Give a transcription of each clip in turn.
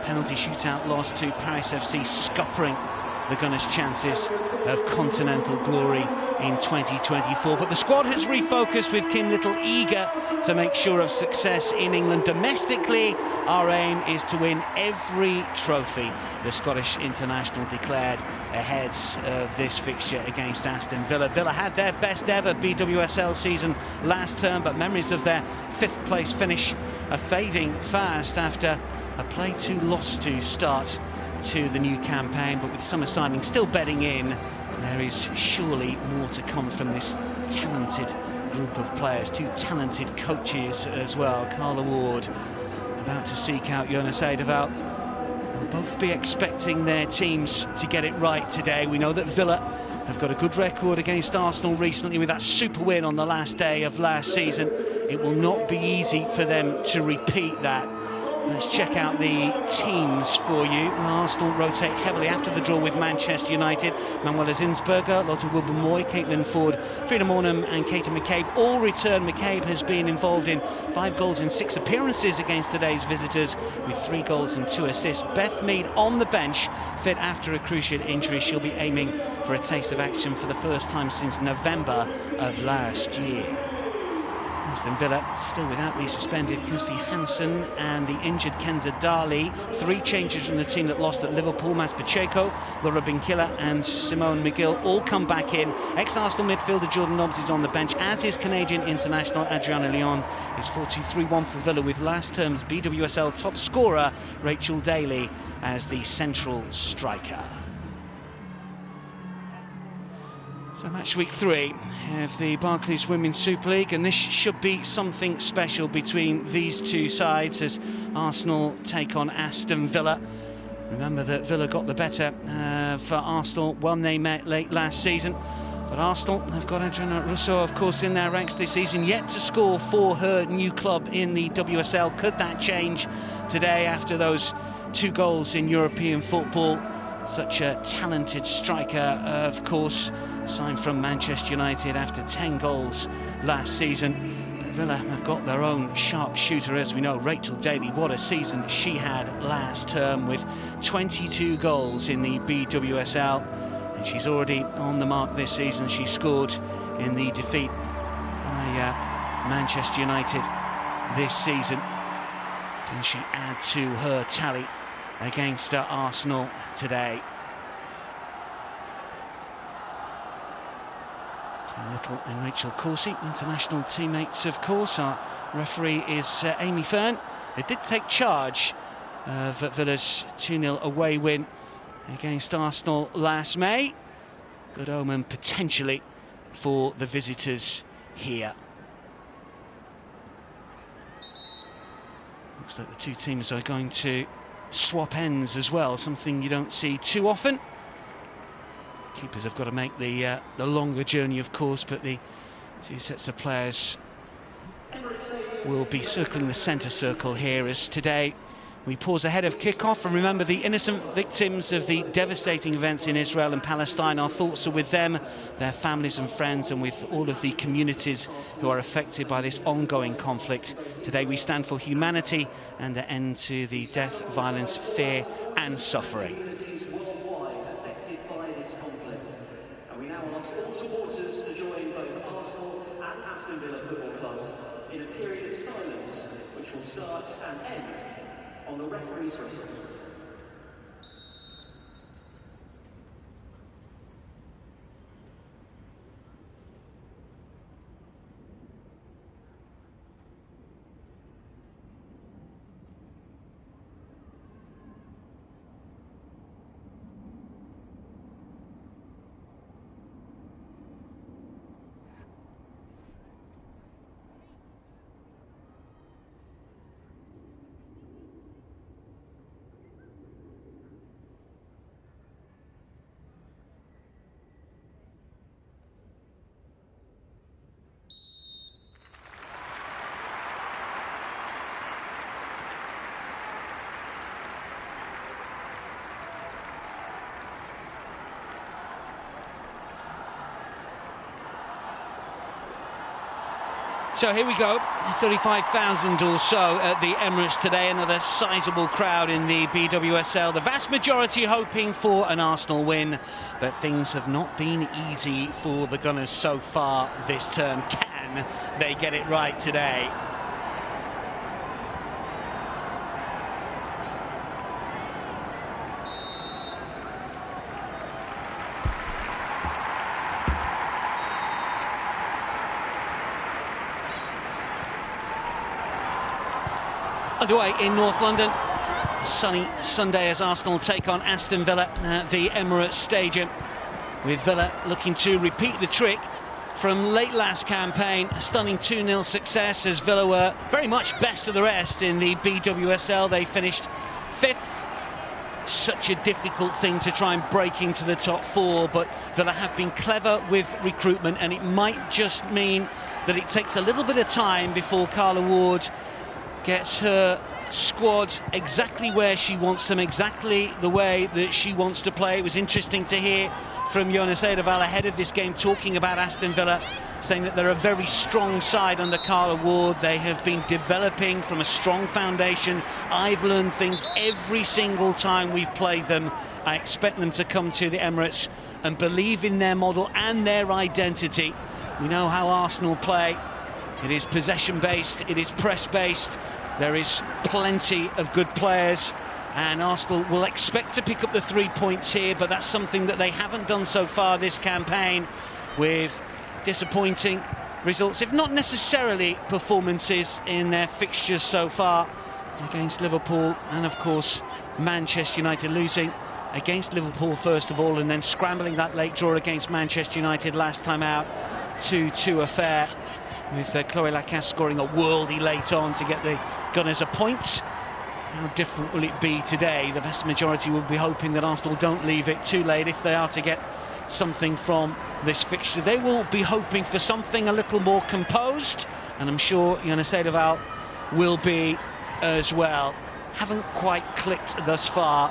penalty shootout loss to Paris FC, scuppering the Gunners' chances of continental glory in 2024. But the squad has refocused, with Kim Little eager to make sure of success in England. Domestically, our aim is to win every trophy, the Scottish international declared ahead of this fixture against Aston Villa. Villa had their best ever BWSL season last term, but memories of their 5th place finish are fading fast after a play to loss to start to the new campaign. But with summer signing still bedding in, there is surely more to come from this talented group of players. 2 talented coaches as well. Carla Ward about to seek out Jonas Eidevall. They'll both be expecting their teams to get it right today. We know that Villa have got a good record against Arsenal recently with that super win on the last day of last season. It will not be easy for them to repeat that. Let's check out the teams for you. Arsenal rotate heavily after the draw with Manchester United. Manuela Zinsberger, Lotte Wilber-Moy, Caitlin Ford, Frida Mornham and Katie McCabe all return. McCabe has been involved in 5 goals in 6 appearances against today's visitors, with 3 goals and 2 assists. Beth Mead on the bench, fit after a cruciate injury. She'll be aiming for a taste of action for the first time since November of last year. Aston Villa still without the suspended Kirsty Hansen and the injured Kenza Dali. 3 changes from the team that lost at Liverpool. Mas Pacheco, Laura Binkilla and Simone McGill all come back in. Ex-Arsenal midfielder Jordan Nobbs is on the bench, as is Canadian international Adriana Leon. It's 4-2-3-1 for Villa, with last term's BWSL top scorer Rachel Daly as the central striker. So match week 3 of the Barclays Women's Super League, and this should be something special between these 2 sides as Arsenal take on Aston Villa. Remember that Villa got the better for Arsenal when they met late last season, but Arsenal have got Adriana Russo, of course, in their ranks this season, yet to score for her new club in the WSL. Could that change today after those 2 goals in European football? Such a talented striker, of course, signed from Manchester United after 10 goals last season. Villa have got their own sharp shooter, as we know, Rachel Daly. What a season she had last term, with 22 goals in the BWSL, and she's already on the mark this season. She scored in the defeat by Manchester United this season. Can she add to her tally against Arsenal today? Kim Little and Rachel Corsie, international teammates, of course. Our referee is Amy Fern, who did take charge of Villa's 2-0 away win against Arsenal last May. Good omen potentially for the visitors here. Looks like the 2 teams are going to swap ends as well, something you don't see too often. Keepers have got to make the longer journey, of course, but the 2 sets of players will be circling the centre circle here, as today we pause ahead of kick-off. And remember the innocent victims of the devastating events in Israel and Palestine. Our thoughts are with them, their families and friends, and with all of the communities who are affected by this ongoing conflict. Today we stand for humanity and an end to the death, violence, fear and suffering. We now ask all supporters to join both Arsenal and Aston Villa football clubs in a period of silence, which will start and end on the referee's whistle. So here we go, 35,000 or so at the Emirates today, another sizable crowd in the BWSL. The vast majority hoping for an Arsenal win, but things have not been easy for the Gunners so far this term. Can they get it right today? Underway in North London, a sunny Sunday as Arsenal take on Aston Villa at the Emirates Stadium, with Villa looking to repeat the trick from late last campaign. A stunning 2-0 success as Villa were very much best of the rest in the BWSL. They finished 5th. Such a difficult thing to try and break into the top 4, but Villa have been clever with recruitment, and it might just mean that it takes a little bit of time before Carla Ward gets her squad exactly where she wants them, exactly the way that she wants to play. It was interesting to hear from Jonas Eidevall ahead of this game talking about Aston Villa, saying that they're a very strong side under Carla Ward. They have been developing from a strong foundation. I've learned things every single time we've played them. I expect them to come to the Emirates and believe in their model and their identity. We know how Arsenal play. It is possession-based, it is press-based. There is plenty of good players, and Arsenal will expect to pick up the 3 points here, but that's something that they haven't done so far this campaign, with disappointing results, if not necessarily performances, in their fixtures so far against Liverpool and, of course, Manchester United, losing against Liverpool first of all and then scrambling that late draw against Manchester United last time out. 2-2 affair, with Chloe Lacasse scoring a worldie late on to get the Gunners a point. How different will it be today? The vast majority will be hoping that Arsenal don't leave it too late if they are to get something from this fixture. They will be hoping for something a little more composed, and I'm sure Jonas Eidevall will be as well. Haven't quite clicked thus far.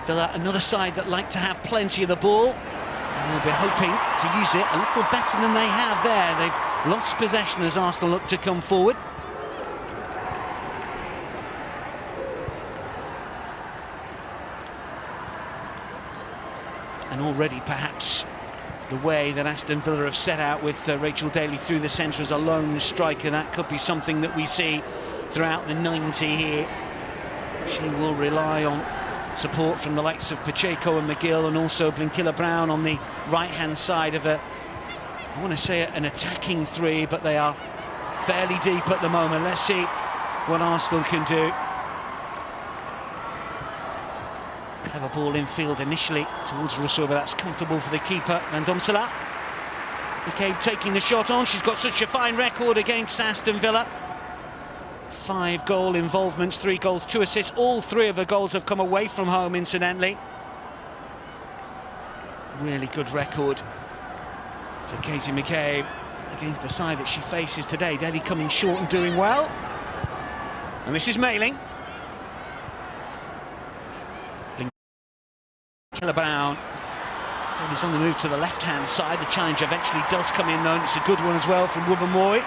Villa, another side that like to have plenty of the ball, and they'll be hoping to use it a little better than they have there. They've lost possession as Arsenal look to come forward. And already perhaps the way that Aston Villa have set out with Rachel Daly through the centre as a lone striker, that could be something that we see throughout the 90 here. She will rely on support from the likes of Pacheco and McGill, and also Blinkilla Brown on the right-hand side of I want to say an attacking three, but they are fairly deep at the moment. Let's see what Arsenal can do. Clever ball infield initially towards Rousseau, but that's comfortable for the keeper, Van Domsela. McCabe taking the shot on. She's got such a fine record against Aston Villa. 5 goal involvements, 3 goals, 2 assists. All 3 of her goals have come away from home, incidentally. Really good record for Katie McCabe against the side that she faces today. Daly coming short and doing well. And this is Mailing. Blinkilla Brown is on the move to the left-hand side. The challenge eventually does come in, though, and it's a good one as well from Wubben-Moy.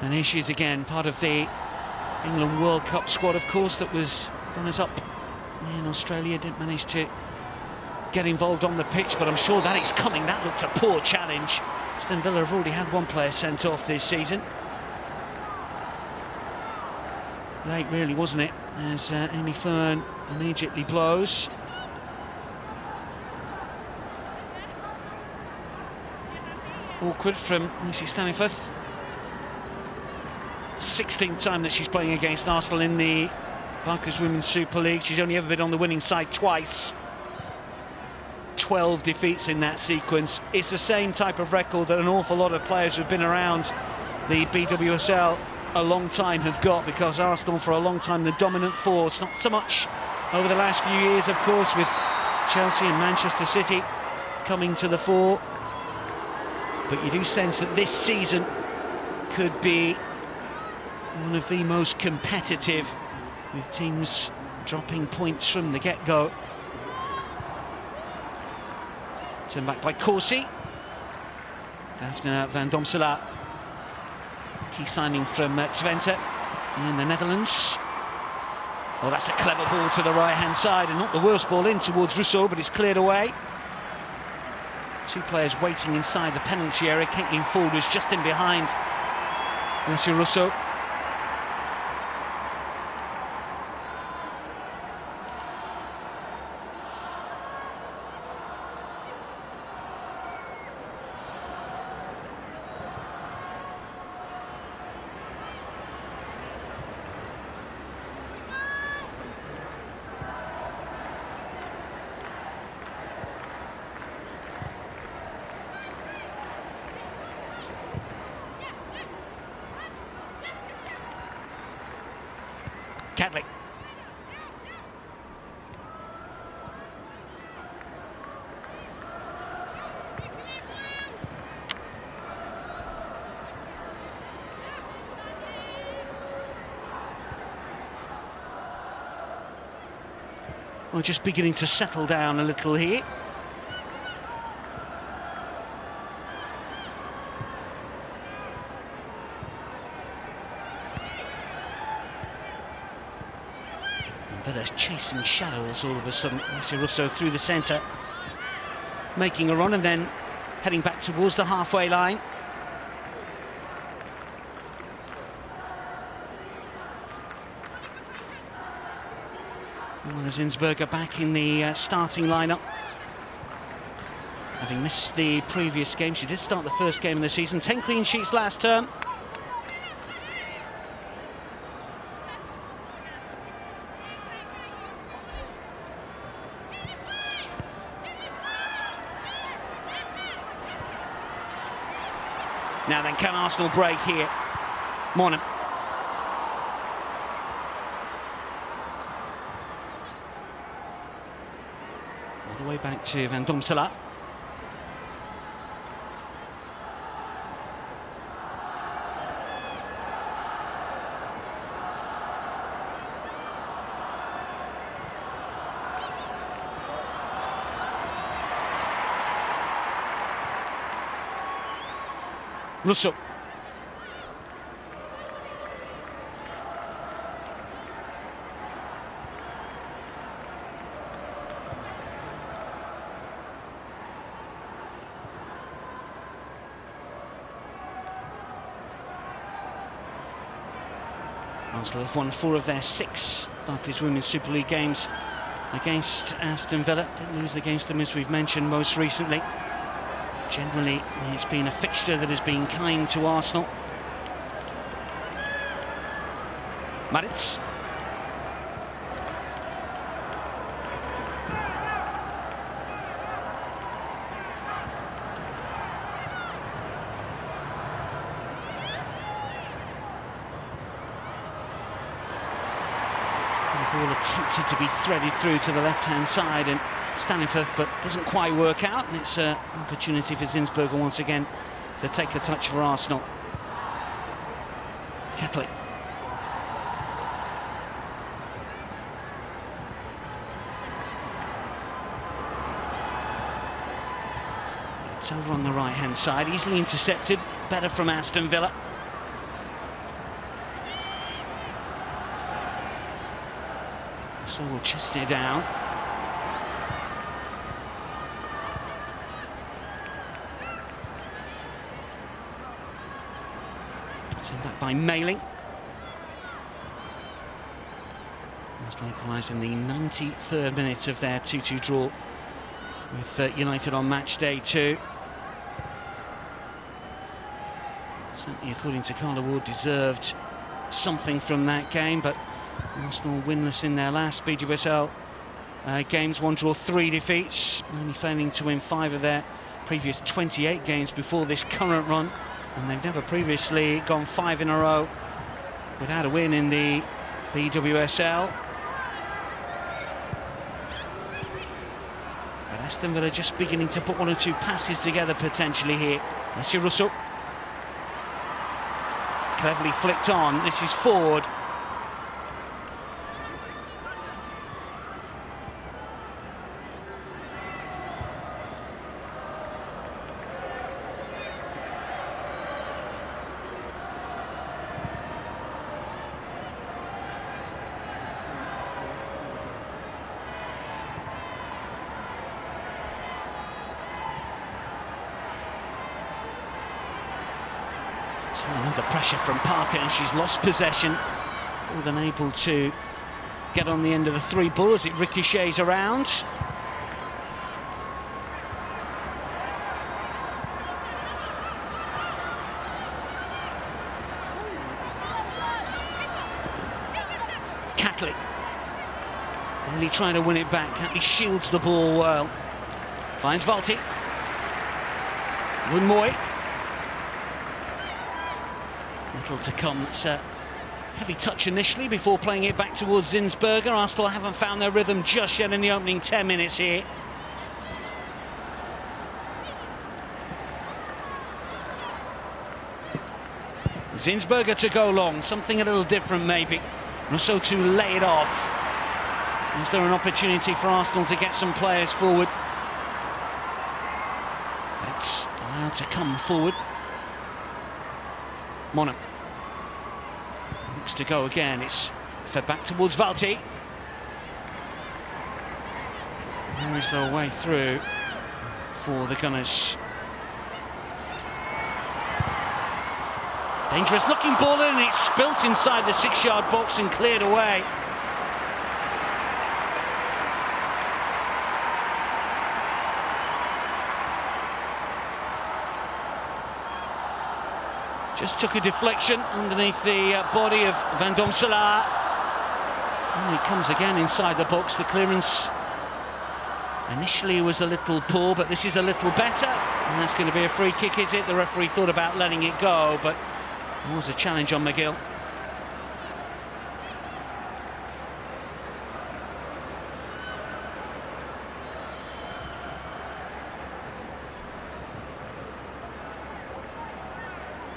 And here she is again, part of the England World Cup squad, of course, that was runners-up in Australia. Didn't manage to get involved on the pitch, but I'm sure that is coming. That looked a poor challenge. Aston Villa have already had 1 player sent off this season. Late, really, wasn't it? As Amy Fern immediately blows. Awkward from Lucy Staniforth. 16th time that she's playing against Arsenal in the Barclays Women's Super League. She's only ever been on the winning side twice. 12 defeats in that sequence. It's the same type of record that an awful lot of players who've been around the BWSL a long time have got, because Arsenal for a long time the dominant force. Not so much over the last few years, of course, with Chelsea and Manchester City coming to the fore. But you do sense that this season could be one of the most competitive with teams dropping points from the get-go. Turned back by Corsi. Daphne van Domselaar. Key signing from Twente in the Netherlands. Oh, that's a clever ball to the right-hand side, and not the worst ball in towards Rousseau, but it's cleared away. Two players waiting inside the penalty area. Caitlin Ford was just in behind Alessia Rousseau. Catley. Well, just beginning to settle down a little here. Villa's chasing shadows all of a sudden. Alessia Rousseau through the centre, making a run and then heading back towards the halfway line. Well, Zinsberger back in the starting lineup. Having missed the previous game, she did start the first game of the season. 10 clean sheets last term. Now then, can Arsenal break here? Monham. All the way back to Van Domselaar. Rousseau. Arsenal have won 4 of their 6 Barclays Women's Super League games against Aston Villa. Didn't lose against them, as we've mentioned, most recently. Generally, it's been a fixture that has been kind to Arsenal. Maritz. The ball attempted to be threaded through to the left-hand side, and Staniforth, but doesn't quite work out, and it's an opportunity for Zinsberger once again to take the touch for Arsenal. Catley. It's over on the right-hand side, easily intercepted, better from Aston Villa. So we'll chest it down. Sent back by Mailing. Arsenal equalised in the 93rd minute of their 2-2 draw with United on match day 2. Certainly, according to Carla Ward, deserved something from that game, but Arsenal winless in their last BWSL games, 1 draw, 3 defeats, only failing to win 5 of their previous 28 games before this current run, and they've never previously gone 5 in a row without a win in the BWSL. But Aston Villa just beginning to put 1 or 2 passes together potentially here. Alessia Rousseau. Cleverly flicked on, this is Ford. Under pressure from Parker, and she's lost possession. More than able to get on the end of the three ball as it ricochets around. Catley really trying to win it back. Catley shields the ball well. Finds Valti. Moy. Little to come. It's a heavy touch initially before playing it back towards Zinsberger. Arsenal haven't found their rhythm just yet in the opening 10 minutes here. Zinsberger to go long, something a little different maybe. Russo to lay it off. Is there an opportunity for Arsenal to get some players forward? It's allowed to come forward. Monham looks to go again. It's fed back towards Valti. Where is their way through for the Gunners? Dangerous looking ball in, and it's spilt inside the 6-yard box and cleared away. Just took a deflection underneath the body of Van Domselaar. And it comes again inside the box. The clearance initially was a little poor, but this is a little better. And that's going to be a free kick, is it? The referee thought about letting it go, but there was a challenge on McGill.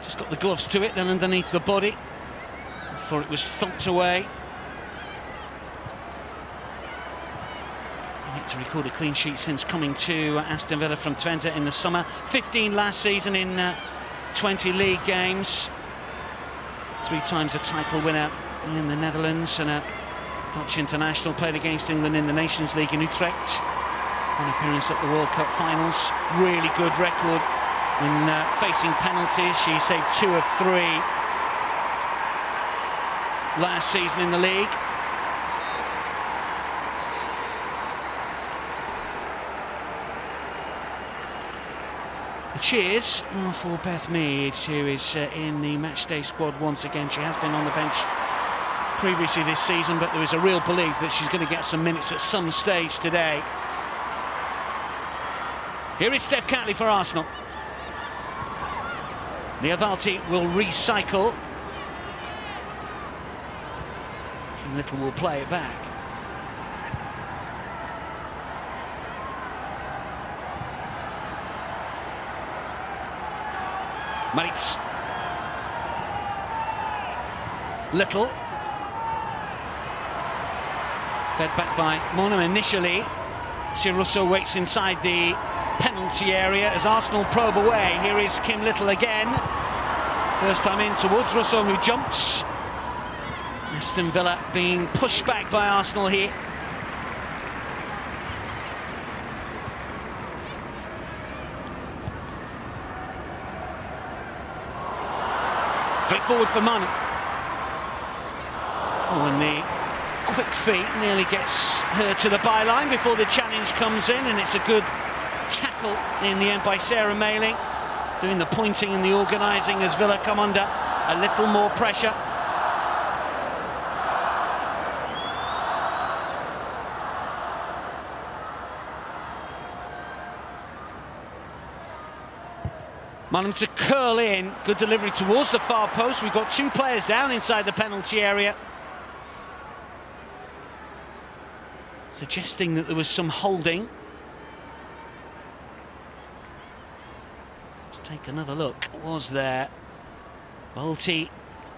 Just got the gloves to it, then underneath the body before it was thumped away. Yet to record a clean sheet since coming to Aston Villa from Twente in the summer. 15 last season in 20 league games. 3 times a title winner in the Netherlands, and a Dutch international. Played against England in the Nations League in Utrecht. One appearance at the World Cup finals. Really good record when facing penalties. She saved 2 of 3 last season in the league. The cheers are for Beth Mead, who is in the matchday squad once again. She has been on the bench previously this season, but there is a real belief that she's going to get some minutes at some stage today. Here is Steph Catley for Arsenal. Valti will recycle. Kim Little will play it back. Maritz. Little. Fed back by Monham initially. Russo waits inside the penalty area as Arsenal probe away. Here is Kim Little again. First time in towards Russo, who jumps. Aston Villa being pushed back by Arsenal here. Flick forward for Monham. Oh, and the quick feet nearly gets her to the byline before the challenge comes in, and it's a good tackle in the end by Sarah Mailing, doing the pointing and the organising as Villa come under a little more pressure. Monham to curl in, good delivery towards the far post. We've got 2 players down inside the penalty area, suggesting that there was some holding. Let's take another look. Was there? Valti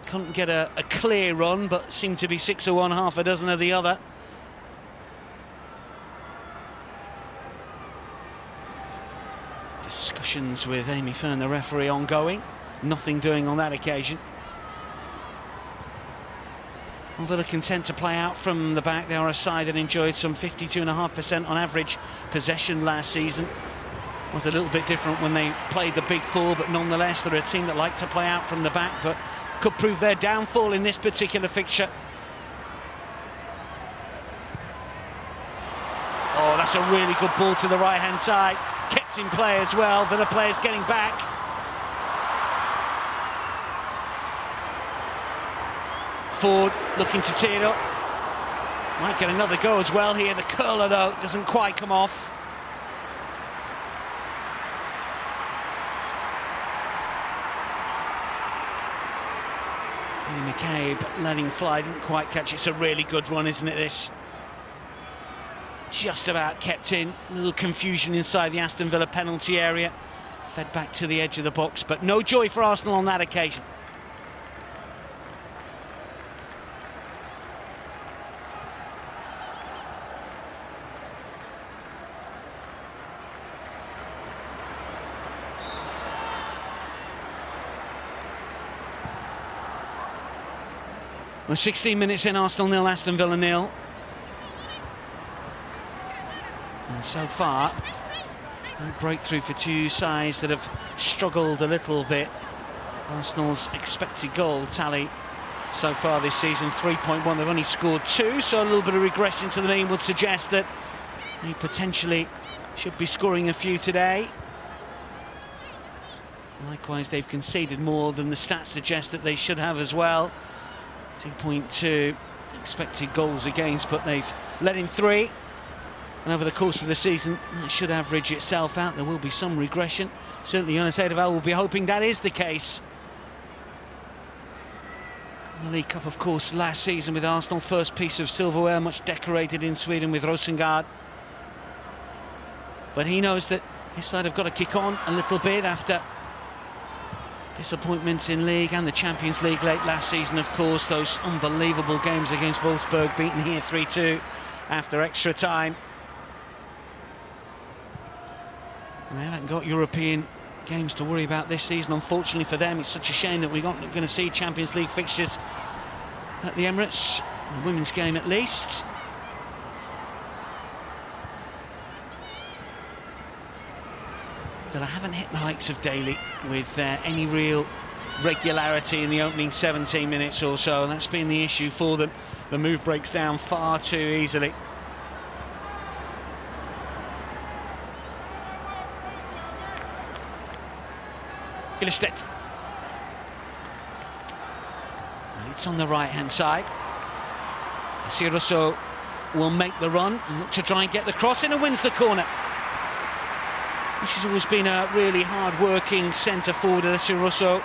couldn't get a clear run, but seemed to be 6 of one, half a dozen of the other. Discussions with Amy Fern, the referee, ongoing. Nothing doing on that occasion. Villa content to play out from the back. They are a side that enjoyed some 52.5% on average possession last season. was a little bit different when they played the big four, but nonetheless they're a team that like to play out from the back, but could prove their downfall in this particular fixture. Oh, that's a really good ball to the right-hand side. Kept in play as well. Villa players getting back. Ford looking to tee it up. Might get another go as well here. The curler, though, doesn't quite come off. McCabe letting fly, didn't quite catch it. It's a really good one, isn't it, this? Just about kept in. A little confusion inside the Aston Villa penalty area. Fed back to the edge of the box, but no joy for Arsenal on that occasion. Well, 16 minutes in, Arsenal 0, Aston Villa 0. And so far, a breakthrough for two sides that have struggled a little bit. Arsenal's expected goal tally so far this season, 3.1. They've only scored 2, so a little bit of regression to the mean would suggest that they potentially should be scoring a few today. Likewise, they've conceded more than the stats suggest that they should have as well. 2.2 expected goals against, but they've let in 3. And over the course of the season, that should average itself out. There will be some regression. Certainly, Jonas Eidevall will be hoping that is the case. The League Cup, of course, last season with Arsenal, first piece of silverware, much decorated in Sweden with Rosengard. But he knows that his side have got to kick on a little bit after disappointments in League and the Champions League late last season, of course. Those unbelievable games against Wolfsburg, beaten here 3-2 after extra time. And they haven't got European games to worry about this season, unfortunately for them. It's such a shame that we're not going to see Champions League fixtures at the Emirates, the women's game at least. But I haven't hit the likes of Daly with any real regularity in the opening 17 minutes or so, and that's been the issue for them. The move breaks down far too easily. Ilestedt. It's on the right-hand side. Siroso will make the run and look to try and get the cross in and wins the corner. This has always been a really hard-working centre forward, Siroso.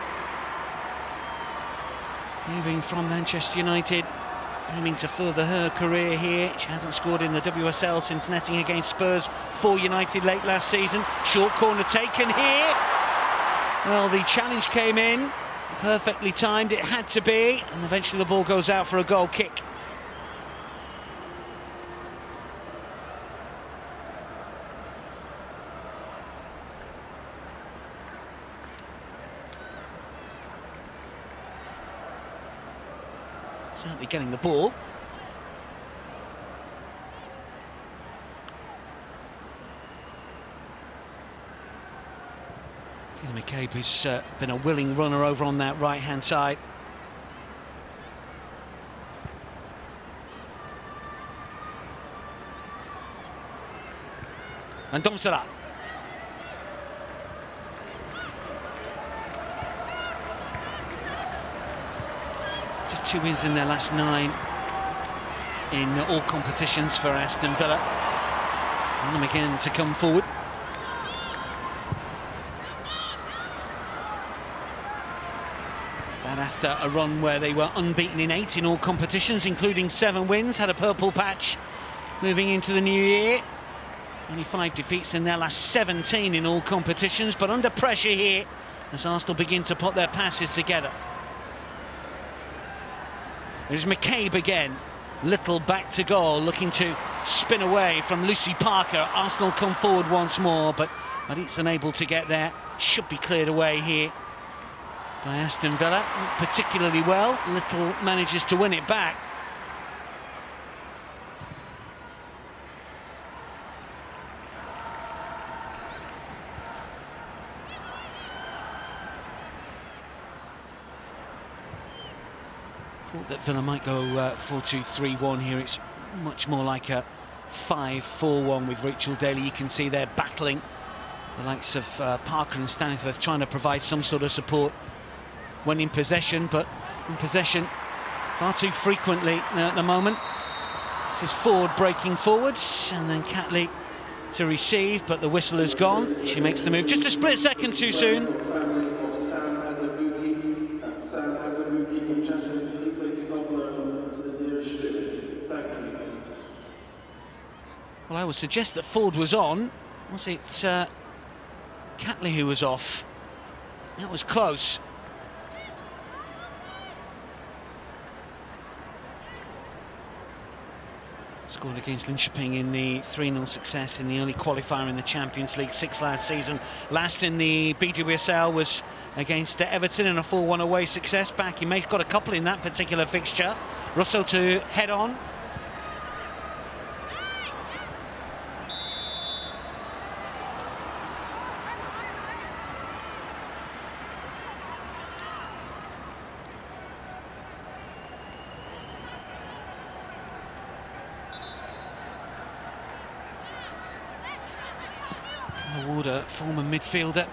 Moving from Manchester United, aiming to further her career here. She hasn't scored in the WSL since netting against Spurs for United late last season. Short corner taken here. Well, the challenge came in, perfectly timed, it had to be, and eventually the ball goes out for a goal kick. Certainly getting the ball. McCabe has been a willing runner over on that right-hand side. And Domsala. Just 2 wins in their last 9 in all competitions for Aston Villa. And them again to come forward. That after a run where they were unbeaten in 8 in all competitions, including 7 wins, had a purple patch moving into the new year. Only 5 defeats in their last 17 in all competitions, but under pressure here as Arsenal begin to put their passes together. There's McCabe again, little back to goal, looking to spin away from Lucy Parker. Arsenal come forward once more, but it's unable to get there. Should be cleared away here by Aston Villa, particularly well. Little manages to win it back. Thought that Villa might go 4-2-3-1 here. It's much more like a 5-4-1 with Rachel Daly. You can see they're battling the likes of Parker and Stanithworth, trying to provide some sort of support when in possession, but in possession far too frequently at the moment. This is Ford breaking forwards, and then Catley to receive, but the whistle has gone. She makes the move just a split second too soon. Well, I would suggest that Ford was on. Was it Catley who was off? That was close. Scored against Linköping in the 3-0 success in the early qualifier in the Champions League, 6 last season. Last in the BWSL was against Everton in a 4-1 away success back. He may have got a couple in that particular fixture. Russell to head on. Warder, former midfielder,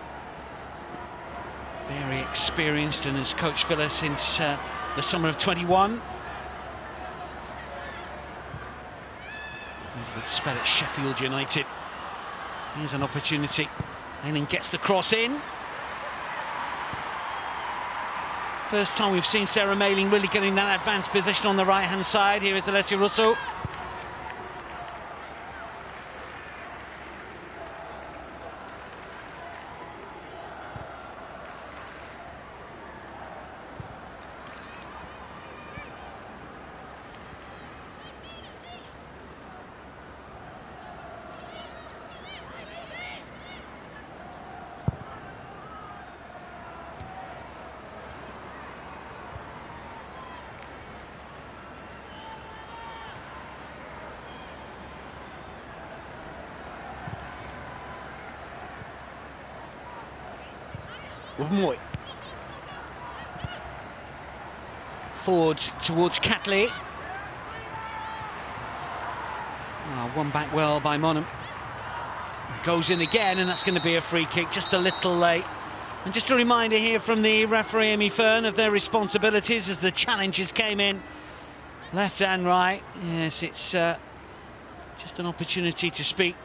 very experienced and has coached Villa since the summer of 21. Made a good spell at Sheffield United. Here's an opportunity. Ayling gets the cross in. First time we've seen Sarah Ayling really getting that advanced position on the right-hand side. Here is Alessia Russo. Moy. Forward towards Catley. One back well by Monham. Goes in again, and that's going to be a free kick, just a little late. And just a reminder here from the referee Amy Fern of their responsibilities as the challenges came in left and right. Yes, it's just an opportunity to speak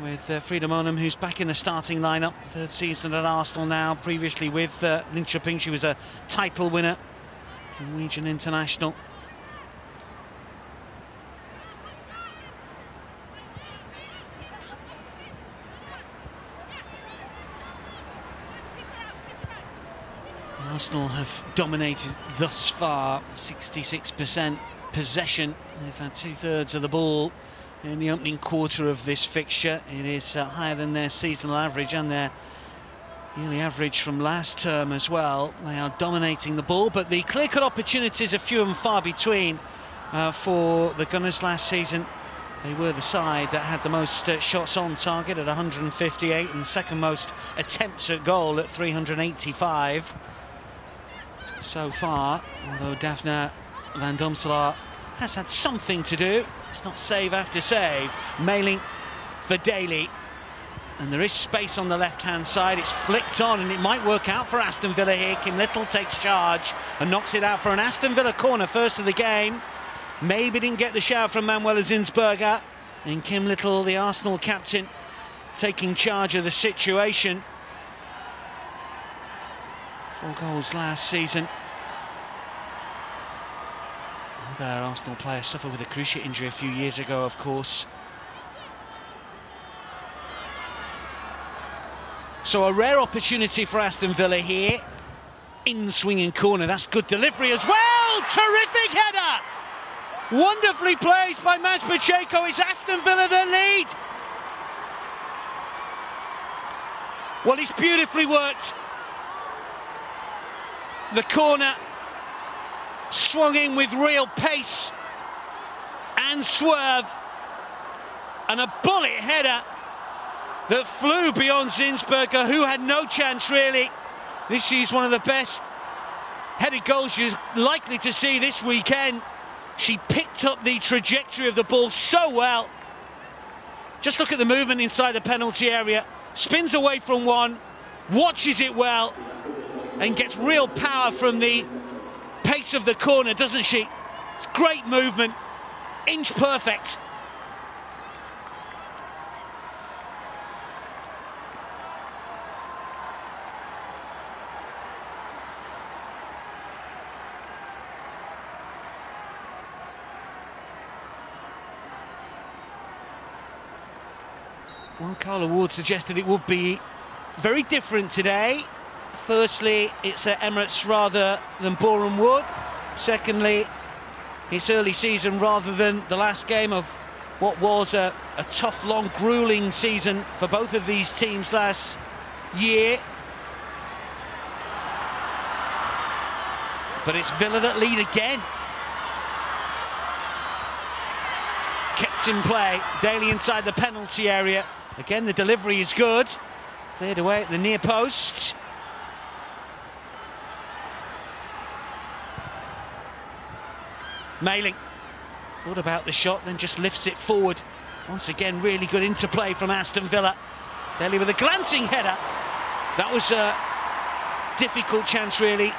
with Frida Monham, who's back in the starting lineup, 3rd season at Arsenal now. Previously with Linköping, she was a title winner, Norwegian international. Arsenal have dominated thus far, 66% possession. They've had 2/3 of the ball in the opening quarter of this fixture. It is higher than their seasonal average and their yearly average from last term as well. They are dominating the ball, but the clear-cut opportunities are few and far between for the Gunners last season. They were the side that had the most shots on target at 158 and second most attempts at goal at 385 so far, although Daphne van Domselaar has had something to do. It's not save after save. Ayling for Daly. And there is space on the left-hand side. It's flicked on, and it might work out for Aston Villa here. Kim Little takes charge and knocks it out for an Aston Villa corner, first of the game. Maybe didn't get the shout from Manuela Zinsberger. And Kim Little, the Arsenal captain, taking charge of the situation. 4 goals last season. Their Arsenal player suffered with a cruciate injury a few years ago, of course. So a rare opportunity for Aston Villa here. In the swinging corner, that's good delivery as well. Terrific header! Wonderfully placed by Mas Pacheco. It's Aston Villa that lead. Well, it's beautifully worked. The corner swung in with real pace and swerve, and a bullet header that flew beyond Zinsberger, who had no chance really. This is one of the best headers kind of goal she's likely to see this weekend. She picked up the trajectory of the ball so well. Just look at the movement inside the penalty area. Spins away from one, watches it well, and gets real power from the pace of the corner, doesn't she? It's great movement, inch perfect. Well, Carla Ward suggested it would be very different today. Firstly, it's at Emirates rather than Boreham Wood. Secondly, it's early season rather than the last game of what was a tough, long, gruelling season for both of these teams last year. But it's Villa that lead again. Kept in play, Daly inside the penalty area. Again, the delivery is good. Cleared away at the near post. Mailing thought about the shot, then just lifts it forward. Once again, really good interplay from Aston Villa. Daly with a glancing header. That was a difficult chance, really.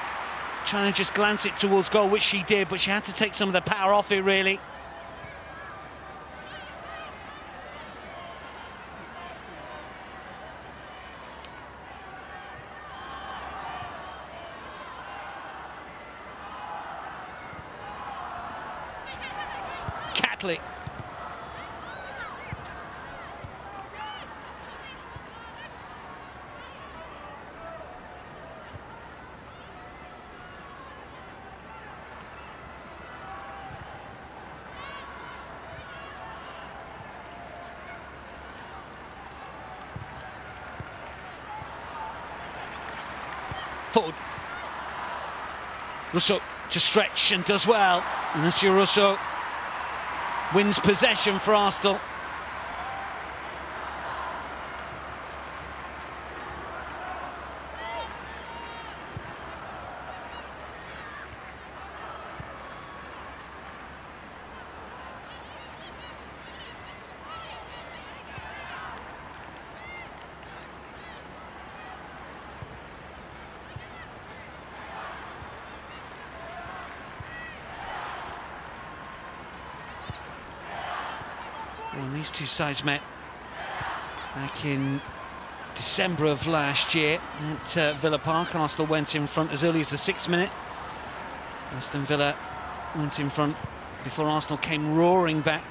Trying to just glance it towards goal, which she did, but she had to take some of the power off it, really. Catley. Forward. Russo to stretch and does well. Monsieur Russo wins possession for Arsenal. Well, these two sides met back in December of last year at Villa Park. Arsenal went in front as early as the 6th minute. Aston Villa went in front before Arsenal came roaring back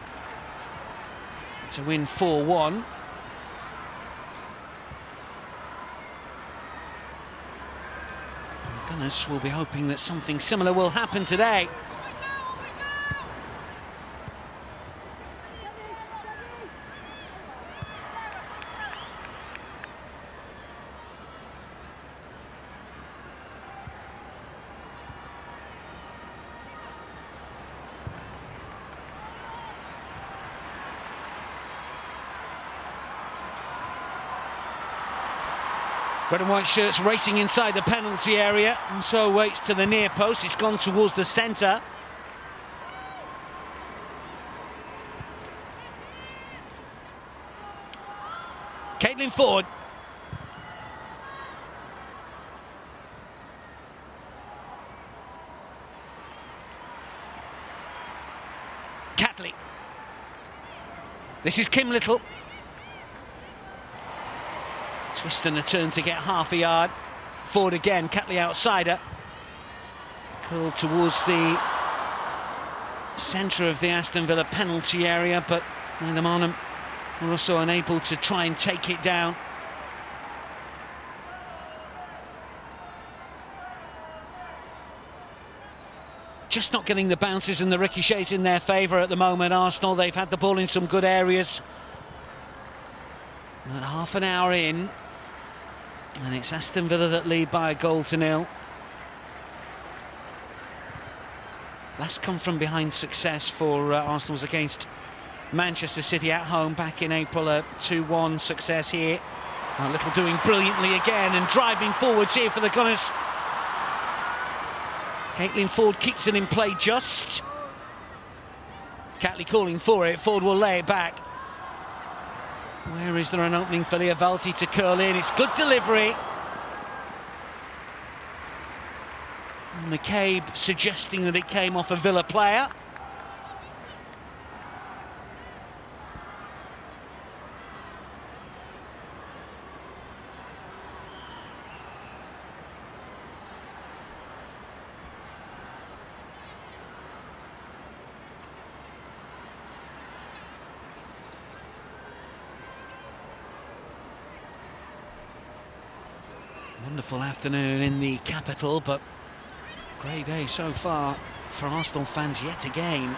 to win 4-1. The Gunners will be hoping that something similar will happen today. Red and white shirts racing inside the penalty area, and so waits to the near post. It's gone towards the centre. Caitlin Ford. Catley. This is Kim Little. Twist and a turn to get half a yard. Forward again, Catley outside her. Curled towards the centre of the Aston Villa penalty area, but neither Marnham were also unable to try and take it down. Just not getting the bounces and the ricochets in their favour at the moment, Arsenal. They've had the ball in some good areas. And half an hour in, and it's Aston Villa that lead by 1-0. Last come from behind success for Arsenal was against Manchester City at home back in April, a 2-1 success here. Little doing brilliantly again and driving forwards here for the Gunners. Caitlin Ford keeps it in play just. Catley calling for it. Ford will lay it back. Where is there an opening for Leah Valti to curl in? It's good delivery. McCabe suggesting that it came off a Villa player. Wonderful afternoon in the capital, but grey day so far for Arsenal fans yet again.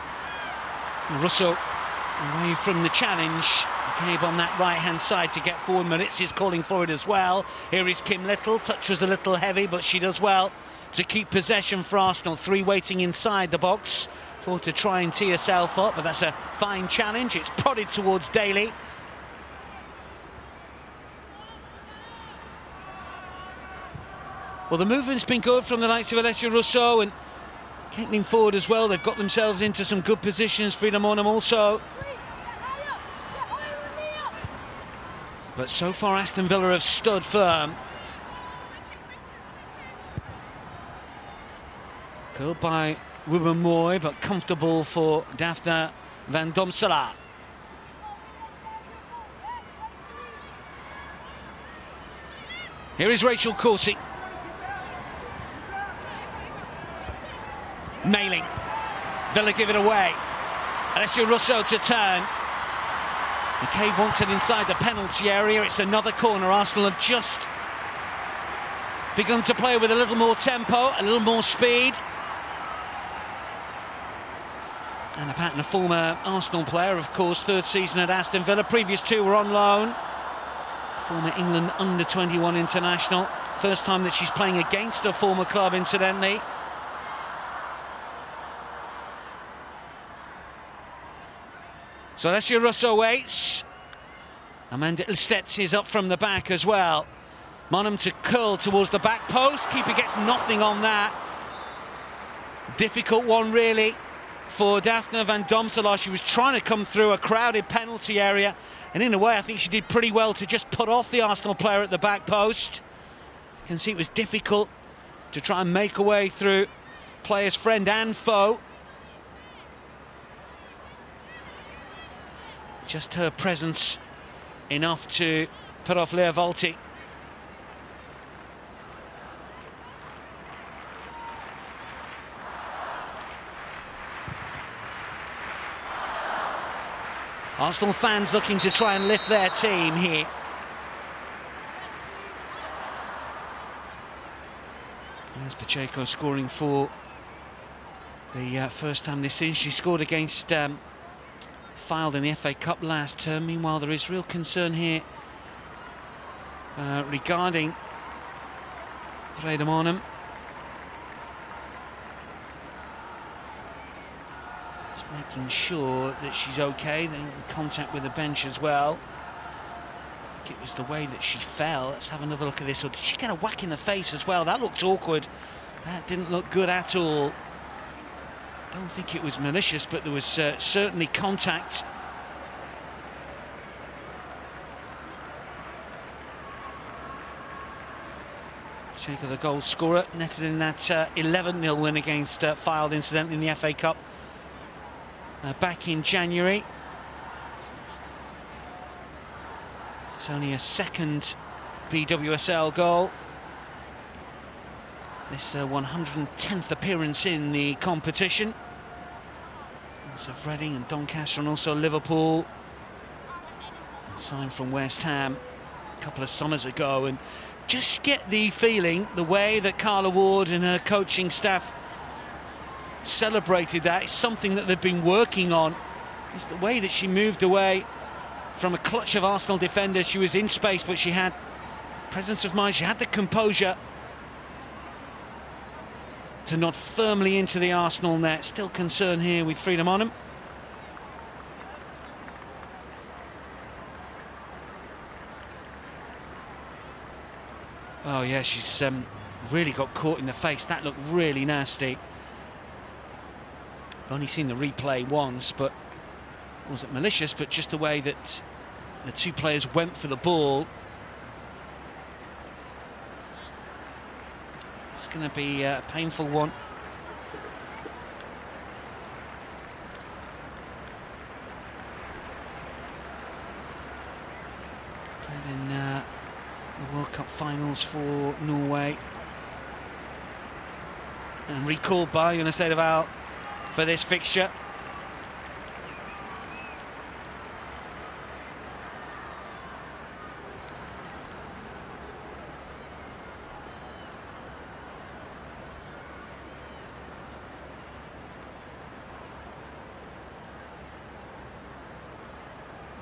Russo away from the challenge. McCabe on that right-hand side to get forward. Maritz is calling for it as well. Here is Kim Little. Touch was a little heavy, but she does well to keep possession for Arsenal. 3 waiting inside the box. 4 to try and tee herself up, but that's a fine challenge. It's prodded towards Daly. Well, the movement's been good from the likes of Alessia Russo and Caitlin Ford as well. They've got themselves into some good positions. Frida Monum also. But so far, Aston Villa have stood firm. Curled by Ruben Moy, but comfortable for Daphne van Domselaar. Here is Rachel Corsi. Nailing. Villa give it away. Alessia Russo to turn. McCabe wants it inside the penalty area. It's another corner. Arsenal have just begun to play with a little more tempo, a little more speed. Anna Patton, a former Arsenal player, of course, 3rd season at Aston Villa. Previous 2 were on loan. Former England under-21 international. First time that she's playing against a former club, incidentally. So Alessia Russo waits. Amanda Ilstetz is up from the back as well. Monum to curl towards the back post. Keeper gets nothing on that. Difficult one, really, for Daphne van Domselaar. She was trying to come through a crowded penalty area, and in a way I think she did pretty well to just put off the Arsenal player at the back post. You can see it was difficult to try and make a way through players friend and foe. Just her presence enough to put off Leah Valti. Arsenal fans looking to try and lift their team here. There's Pacheco scoring for the first time this season. She scored against Fylde in the FA Cup last term. Meanwhile, there is real concern here regarding Frida Monum. Just making sure that she's okay. Then in contact with the bench as well. I think it was the way that she fell. Let's have another look at this. Or did she get a whack in the face as well? That looked awkward. That didn't look good at all. I don't think it was malicious, but there was certainly contact. Pacheco, the goal scorer, netted in that 11-0 win against Fylde, incidentally, in the FA Cup back in January. It's only a 2nd BWSL goal. This 110th appearance in the competition. Of Reading and Doncaster and also Liverpool. Signed from West Ham a couple of summers ago, and just get the feeling, the way that Carla Ward and her coaching staff celebrated that, is something that they've been working on. It's the way that she moved away from a clutch of Arsenal defenders. She was in space, but she had presence of mind, she had the composure to nod firmly into the Arsenal net. Still concern here with Frida Monum. Oh yeah, she's really got caught in the face. That looked really nasty. I've only seen the replay once, but it wasn't malicious, but just the way that the two players went for the ball. It's going to be a painful one. Played in the World Cup finals for Norway. And recalled by United Val for this fixture.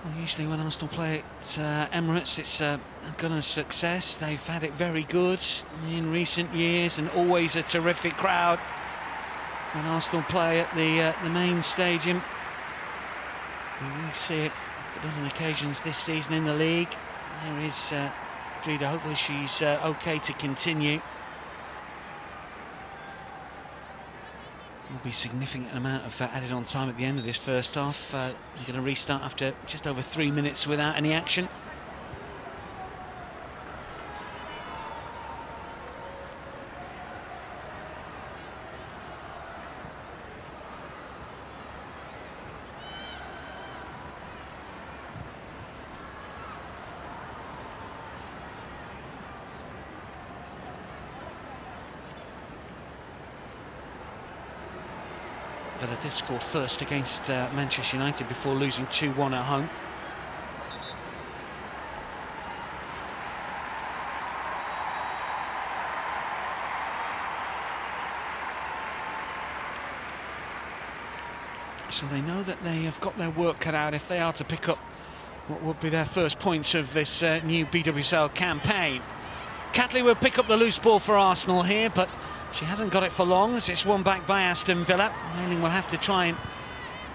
Well, usually when Arsenal play at Emirates, it's a Gunners' success. They've had it very good in recent years, and always a terrific crowd when Arsenal play at the main stadium. We see it on a dozen occasions this season in the league. There is Frida. Hopefully she's okay to continue. Will be a significant amount of added on time at the end of this first half. They're going to restart after just over 3 minutes without any action. Villa did score first against Manchester United before losing 2-1 at home. So they know that they have got their work cut out if they are to pick up what would be their first points of this new BWSL campaign. Catley will pick up the loose ball for Arsenal here, but she hasn't got it for long as it's won back by Aston Villa. Mailing will have to try and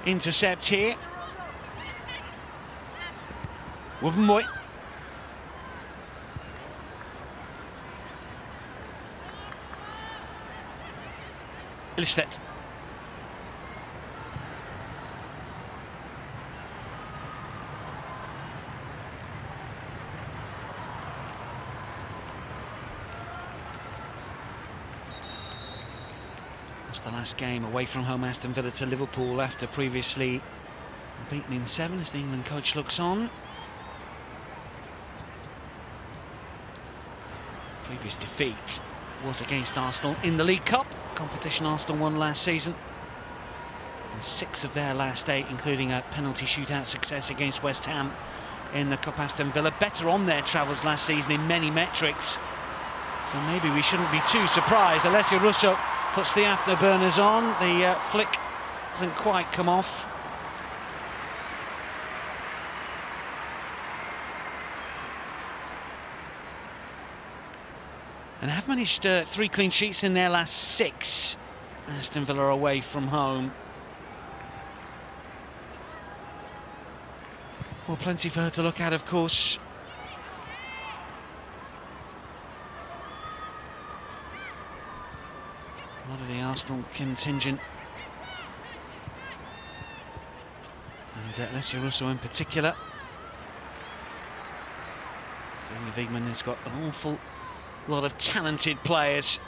intercept here. Wubbenboy. Ilstedt. The last game away from home, Aston Villa to Liverpool, after previously beaten in 7 as the England coach looks on. Previous defeat was against Arsenal in the League Cup, competition Arsenal won last season. And 6 of their last 8, including a penalty shootout success against West Ham in the Cup. Aston Villa better on their travels last season in many metrics, so maybe we shouldn't be too surprised. Alessia Russo puts the afterburners on. The flick doesn't quite come off. And have managed 3 clean sheets in their last 6. Aston Villa away from home. Well, plenty for her to look at, of course. A lot of the Arsenal contingent, and Alessia Russo in particular. Serena Wiegman has got an awful lot of talented players.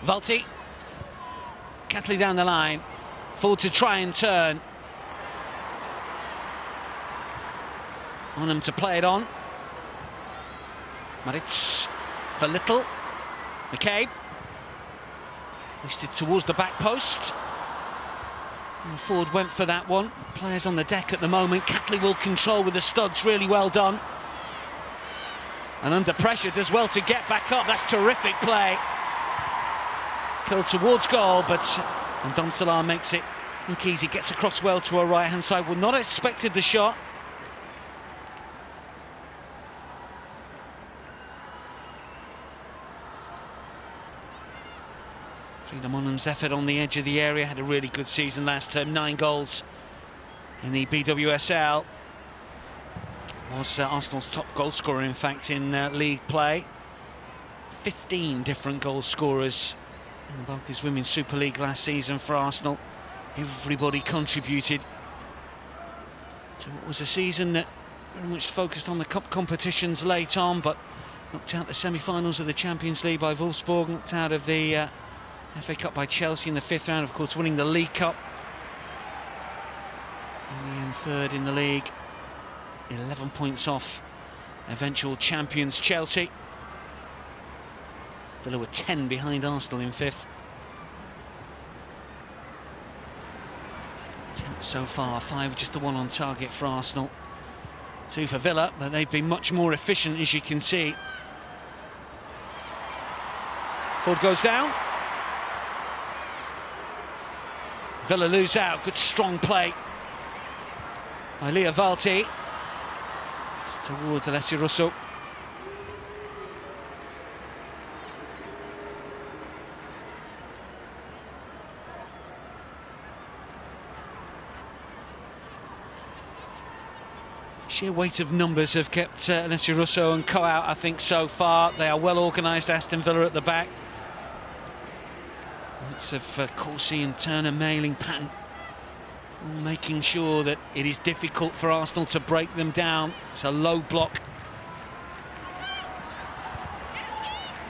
Valti. Catley down the line, forward to try and turn. On them to play it on. Maritz for Little. McCabe. Hoisted towards the back post. And forward went for that one. Players on the deck at the moment. Catley will control with the studs, really well done. And under pressure does well to get back up. That's terrific play. Curled towards goal, but Domsalar makes it look easy, gets across well to her right-hand side. Would not have expected the shot. Freedom Onum's effort on the edge of the area, had a really good season last term, 9 goals in the BWSL. Was Arsenal's top goal scorer, in fact, in league play. 15 different goal scorers in the Barclays Women's Super League last season for Arsenal. Everybody contributed to what was a season that very much focused on the cup competitions late on, but knocked out the semi-finals of the Champions League by Wolfsburg, knocked out of the FA Cup by Chelsea in the 5th round, of course winning the League Cup. In the end, 3rd in the league, 11 points off eventual champions Chelsea. Villa were 10 behind Arsenal in 5th. 10 so far, 5 just the 1 on target for Arsenal. 2 for Villa, but they've been much more efficient, as you can see. Ford goes down. Villa lose out. Good strong play by Leah Valti. It's towards Alessia Russo. Sheer weight of numbers have kept Alessia Russo and Co out, I think, so far. They are well organised, Aston Villa at the back. Lots of Corsi and Turner mailing Patton, making sure that it is difficult for Arsenal to break them down. It's a low block.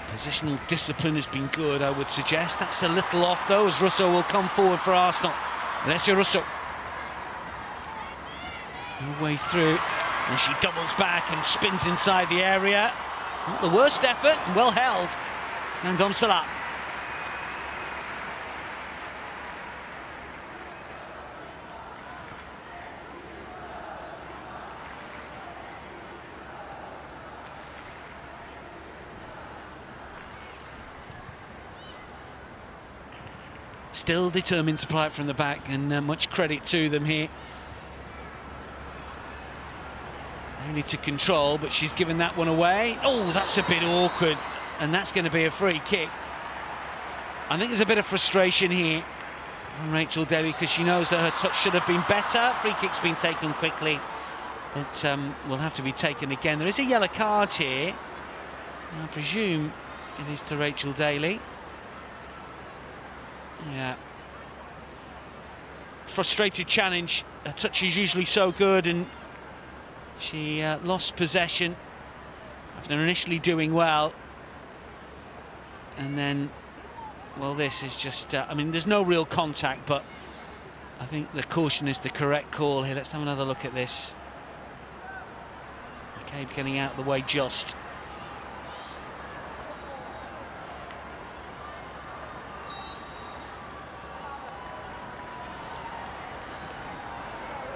Positional discipline has been good, I would suggest. That's a little off though, as Russo will come forward for Arsenal. Alessia Russo. No way through, and she doubles back and spins inside the area. Not the worst effort, well held. And Salah. Still determined to play it from the back, and much credit to them here. Only to control, but she's given that one away. Oh, that's a bit awkward, and that's going to be a free kick. I think there's a bit of frustration here from Rachel Daly, because she knows that her touch should have been better. Free kick's been taken quickly. It will have to be taken again. There is a yellow card here. I presume it is to Rachel Daly. Yeah. Frustrated challenge. Her touch is usually so good, and she lost possession after initially doing well. And then, well, this is just, I mean, there's no real contact, but I think the caution is the correct call here. Let's have another look at this. McCabe getting out of the way just.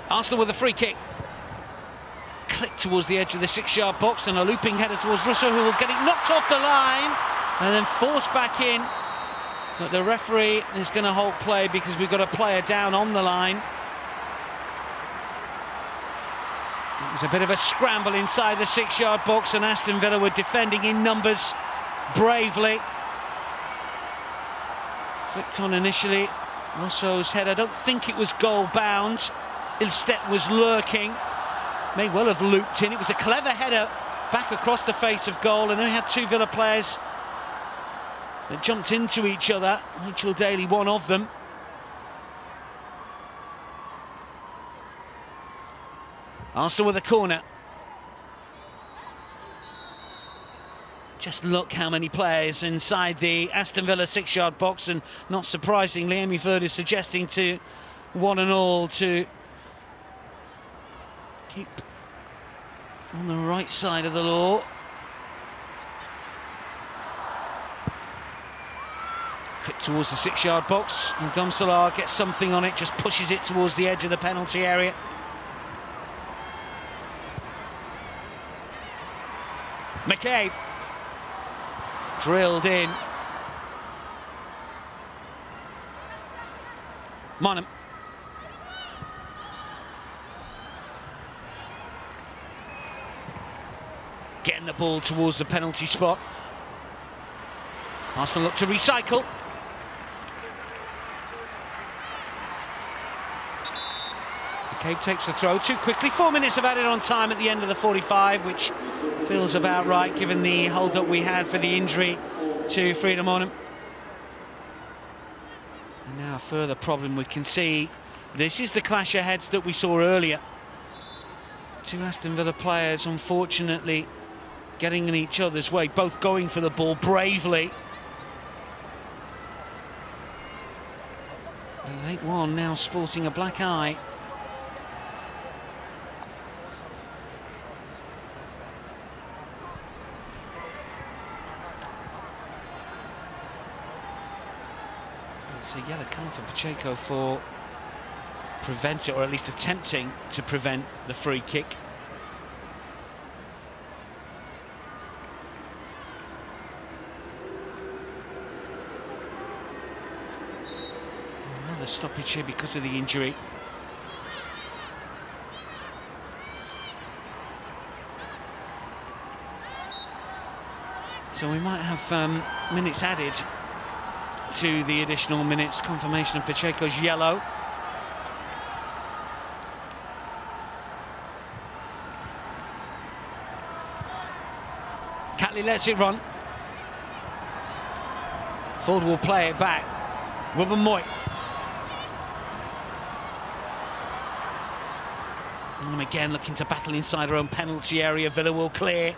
Arsenal with a free kick. Click towards the edge of the 6-yard box, and a looping header towards Russo, who will get it knocked off the line and then forced back in. But the referee is going to hold play because we've got a player down on the line. It was a bit of a scramble inside the 6-yard box, and Aston Villa were defending in numbers bravely. Flicked on initially. Russo's head, I don't think it was goal bound. Ilstedt was lurking. May well have looped in. It was a clever header back across the face of goal, and then we had 2 Villa players that jumped into each other. Rachel Daly, one of them. Arsenal with a corner. Just look how many players inside the Aston Villa 6-yard box, and not surprisingly, Amy Ferd is suggesting to one and all to keep on the right side of the law. Clip towards the 6-yard box, and Domsalar gets something on it, just pushes it towards the edge of the penalty area. McCabe drilled in. Monham. Getting the ball towards the penalty spot. Arsenal look to recycle. Cape takes the throw too quickly. 4 minutes of added on time at the end of the 45, which feels about right given the hold-up we had for the injury to Freedom Onum. And now a further problem we can see. This is the clash of heads that we saw earlier. Two Aston Villa players, unfortunately, getting in each other's way, both going for the ball bravely. The late one now sporting a black eye. It's a yellow card for Pacheco for preventing, or at least attempting to prevent, the free kick. Another stoppage here because of the injury. So we might have minutes added to the additional minutes. Confirmation of Pacheco's yellow. Catley lets it run. Ford will play it back. Ruben Moy. And again looking to battle inside her own penalty area. Villa will clear.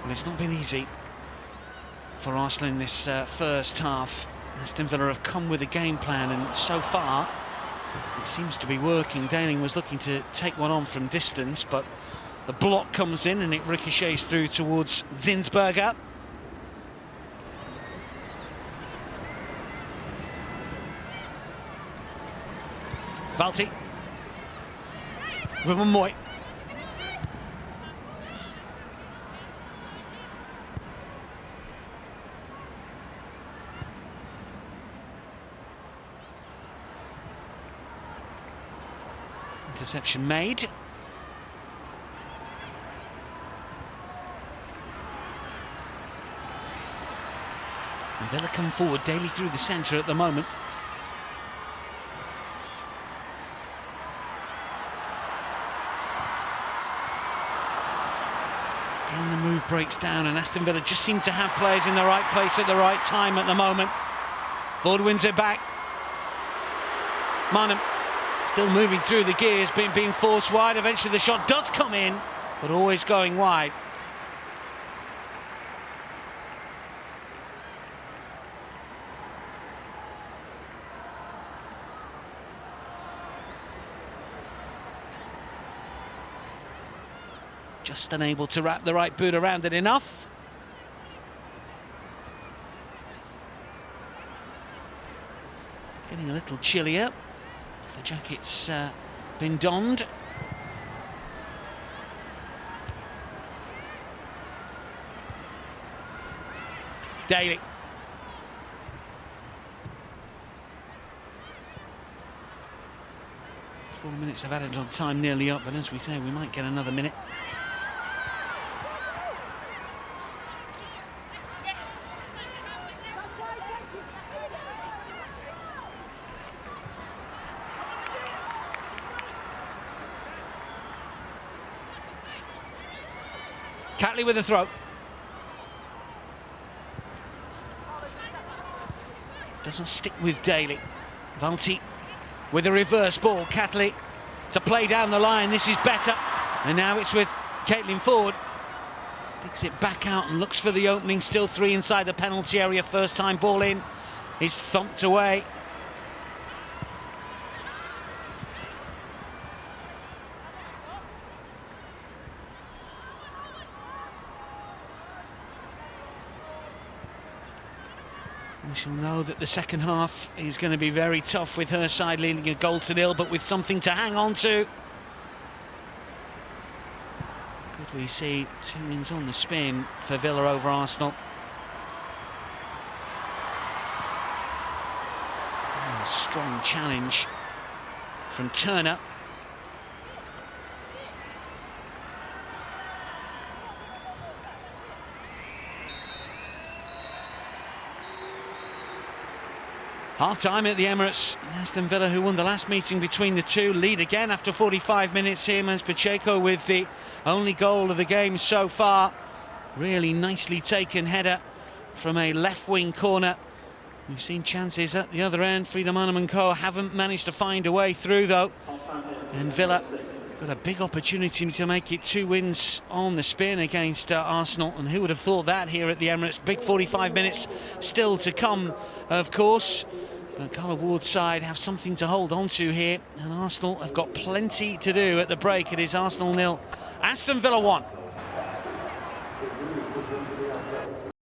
Well, it's not been easy for Arsenal in this first half. Aston Villa have come with a game plan, and so far it seems to be working. Daling was looking to take one on from distance, but the block comes in and it ricochets through towards Zinsberger. Valti. Ruben Moy. Interception made. And Villa come forward, Daly through the centre at the moment. Again, the move breaks down, and Aston Villa just seem to have players in the right place at the right time at the moment. Ford wins it back. Marnham still moving through the gears, being forced wide. Eventually the shot does come in, but always going wide. Just unable to wrap the right boot around it enough. Getting a little chillier. The jacket's been donned. Daly. Four minutes of added on time, nearly up, but as we say, we might get another minute. Catley with a throw. Doesn't stick with Daly. Valti with a reverse ball. Catley to play down the line. This is better. And now it's with Caitlin Ford. Digs it back out and looks for the opening. Still three inside the penalty area. First time ball in is thumped away. We shall know that the second half is going to be very tough, with her side leading a goal to nil, but with something to hang on to. Could we see 2 wins on the spin for Villa over Arsenal? Oh, strong challenge from Turner. Half-time at the Emirates. Aston Villa, who won the last meeting between the two, lead again after 45 minutes here. Mans Pacheco with the only goal of the game so far. Really nicely taken header from a left-wing corner. We've seen chances at the other end. Friedemann and Co haven't managed to find a way through, though. And Villa got a big opportunity to make it 2 wins on the spin against Arsenal. And who would have thought that here at the Emirates? Big 45 minutes still to come, of course. But Carlo Ward's side have something to hold on to here, and Arsenal have got plenty to do at the break. It is Arsenal 0, Aston Villa 1.